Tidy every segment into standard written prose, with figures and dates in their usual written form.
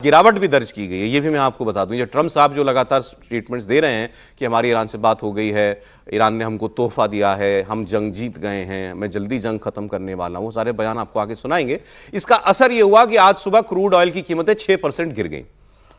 गिरावट भी दर्ज की गई है। ये भी मैं आपको बता दूं, ये ट्रम्प साहब जो लगातार स्टेटमेंट्स दे रहे हैं कि हमारी ईरान से बात हो गई है, ईरान ने हमको तोहफा दिया है, हम जंग जीत गए हैं, मैं जल्दी जंग खत्म करने वाला हूं, वो सारे बयान आपको आगे सुनाएंगे। इसका असर ये हुआ कि आज सुबह क्रूड ऑयल की कीमतें 6% गिर गई।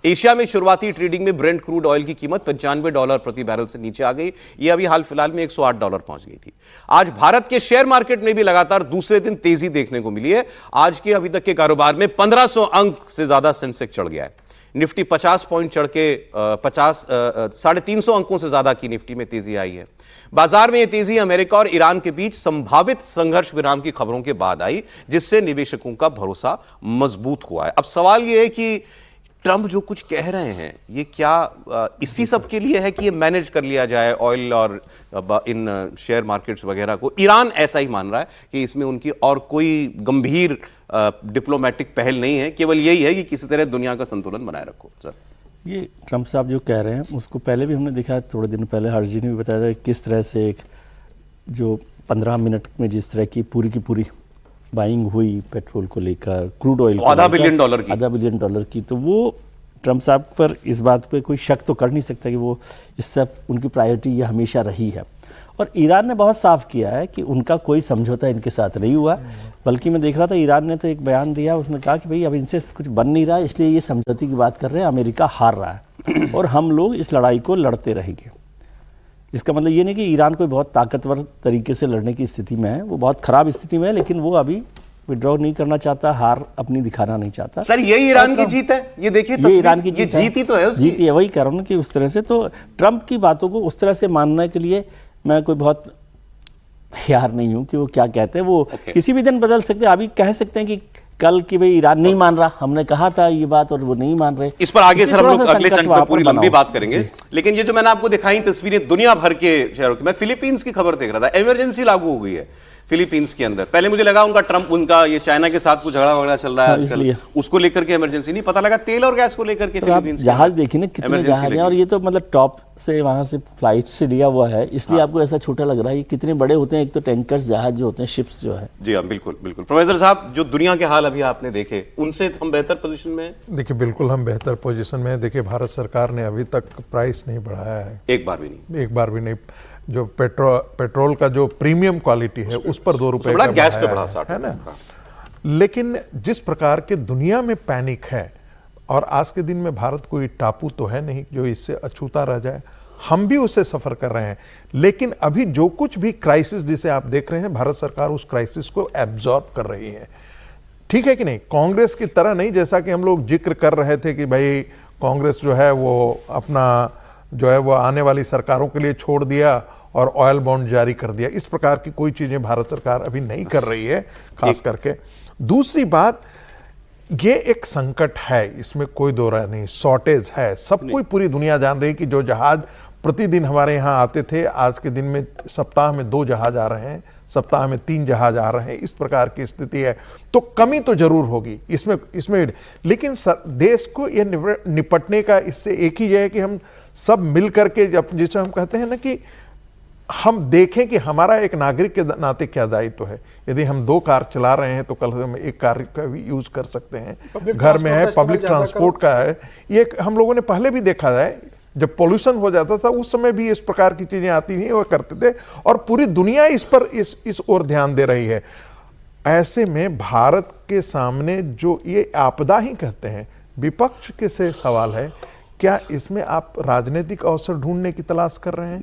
एशिया में शुरुआती ट्रेडिंग में ब्रेंट क्रूड ऑयल की कीमत $95 प्रति बैरल से नीचे आ गई। यह अभी हाल फिलहाल में $108 पहुंच गई थी। आज भारत के शेयर मार्केट में भी लगातार दूसरे दिन तेजी देखने को मिली है। आज के अभी तक के कारोबार में 1500 अंक से ज्यादा सेंसेक्स चढ़ गया है। निफ्टी 50 पॉइंट चढ़ के 350 अंकों से ज्यादा की निफ्टी में तेजी आई है। बाजार में यह तेजी अमेरिका और ईरान के बीच संभावित संघर्ष विराम की खबरों के बाद आई, जिससे निवेशकों का भरोसा मजबूत हुआ है। अब सवाल यह है कि ट्रंप जो कुछ कह रहे हैं ये क्या इसी सब के लिए है कि ये मैनेज कर लिया जाए ऑयल और इन शेयर मार्केट्स वगैरह को? ईरान ऐसा ही मान रहा है कि इसमें उनकी और कोई गंभीर डिप्लोमेटिक पहल नहीं है, केवल यही है कि किसी तरह दुनिया का संतुलन बनाए रखो। सर, ये ट्रंप साहब जो कह रहे हैं उसको पहले भी हमने देखा, थोड़े दिन पहले हर्षजी ने भी बताया था किस तरह से एक जो 15 मिनट में जिस तरह की पूरी बाइंग हुई पेट्रोल को लेकर, क्रूड ऑयल $500 बिलियन की, $500 बिलियन की। तो वो ट्रंप साहब पर इस बात पे कोई शक तो कर नहीं सकता कि वो इस सब उनकी प्रायोरिटी ये हमेशा रही है। और ईरान ने बहुत साफ किया है कि उनका कोई समझौता इनके साथ नहीं हुआ, बल्कि मैं देख रहा था ईरान ने तो एक बयान दिया, उसने कहा कि भाई अब इनसे कुछ बन नहीं रहा, इसलिए ये समझौते की बात कर रहे हैं, अमेरिका हार रहा है और हम लोग इस लड़ाई को लड़ते रहेंगे। इसका मतलब ये नहीं कि ईरान कोई बहुत ताकतवर तरीके से लड़ने की स्थिति में है, वो बहुत खराब स्थिति में है, लेकिन वो अभी विड्रॉ नहीं करना चाहता, हार अपनी दिखाना नहीं चाहता। सर, यही ईरान की जीत है। ये देखिए, ये ईरान की जीत ही तो है उसकी। जीत है, वही कह रहा हूँ कि उस तरह से तो ट्रंप की बातों को उस तरह से मानने के लिए मैं कोई बहुत तैयार नहीं हूँ कि वो क्या कहते हैं। वो किसी भी दिन बदल सकते हैं। अभी कह सकते हैं कि कल की भाई ईरान नहीं मान रहा, हमने कहा था ये बात और वो नहीं मान रहे। इस पर आगे सर हम लोग अगले चंक पर पूरी लंबी बात करेंगे। लेकिन ये जो मैंने आपको दिखाई तस्वीरें दुनिया भर के शहरों की, मैं फिलीपींस की खबर देख रहा था, इमरजेंसी लागू हो गई है फिलीपींस के अंदर। पहले मुझे लगा उनका ये चाइना के साथ कुछ झगड़ा वगड़ा चल रहा है आजकल, उसको लेकर के इमरजेंसी नहीं, पता लगा तेल और गैस को लेकर के फिलीपींस जहाज देखिए ना कितने जहाज हैं, और ये तो मतलब टॉप से वहां से फ्लाइट से लिया हुआ है, इसलिए आपको ऐसा छोटा लग रहा है। ये कितने बड़े होते हैं, एक तो टैंकर्स जहाज जो होते हैं, शिप्स जो है। जी हाँ, बिल्कुल बिल्कुल। प्रोफेसर साहब, जो दुनिया के हाल अभी आपने देखे, उनसे हम बेहतर पोजीशन में हैं? देखिए, बिल्कुल हम बेहतर पोजीशन में हैं। देखिए, भारत सरकार ने अभी तक प्राइस नहीं बढ़ाया है, एक बार भी नहीं। जो पेट्रोल का जो प्रीमियम क्वालिटी है उस पर 2 रुपए गैस पे बढ़ा 60 है ना। लेकिन जिस प्रकार के दुनिया में पैनिक है, और आज के दिन में भारत कोई टापू तो है नहीं जो इससे अछूता रह जाए, हम भी उससे सफर कर रहे हैं। लेकिन अभी जो कुछ भी क्राइसिस जिसे आप देख रहे हैं, भारत सरकार उस क्राइसिस को एब्जॉर्ब कर रही है। ठीक है कि नहीं? कांग्रेस की तरह नहीं, जैसा कि हम लोग जिक्र कर रहे थे कि भाई कांग्रेस जो है वो अपना जो है वो आने वाली सरकारों के लिए छोड़ दिया और ऑयल बॉन्ड जारी कर दिया। इस प्रकार की कोई चीजें भारत सरकार अभी नहीं कर रही है, खास करके। दूसरी बात, ये एक संकट है, इसमें कोई दो राय नहीं, शॉर्टेज है। सब कोई, पूरी दुनिया जान रही है कि जो जहाज प्रतिदिन हमारे यहाँ आते थे, आज के दिन में सप्ताह में 2 जहाज आ रहे हैं, सप्ताह में 3 जहाज आ रहे हैं। इस प्रकार की स्थिति है, तो कमी तो जरूर होगी इसमें। लेकिन देश को ये निपटने का इससे एक ही है कि हम सब मिल करके, जिसे हम कहते हैं ना कि हम देखें कि हमारा एक नागरिक के नाते क्या दायित्व है। यदि हम 2 कार चला रहे हैं तो कल हम 1 कार का भी यूज कर सकते हैं। घर में है, पब्लिक ट्रांसपोर्ट का है, ये हम लोगों ने पहले भी देखा है। जब पोल्यूशन हो जाता था उस समय भी इस प्रकार की चीजें आती थी, वो करते थे, और पूरी दुनिया इस पर इस ओर ध्यान दे रही है। ऐसे में भारत के सामने जो ये आपदा ही कहते हैं, विपक्ष के से सवाल है, क्या इसमें आप राजनीतिक अवसर ढूंढने की तलाश कर रहे हैं?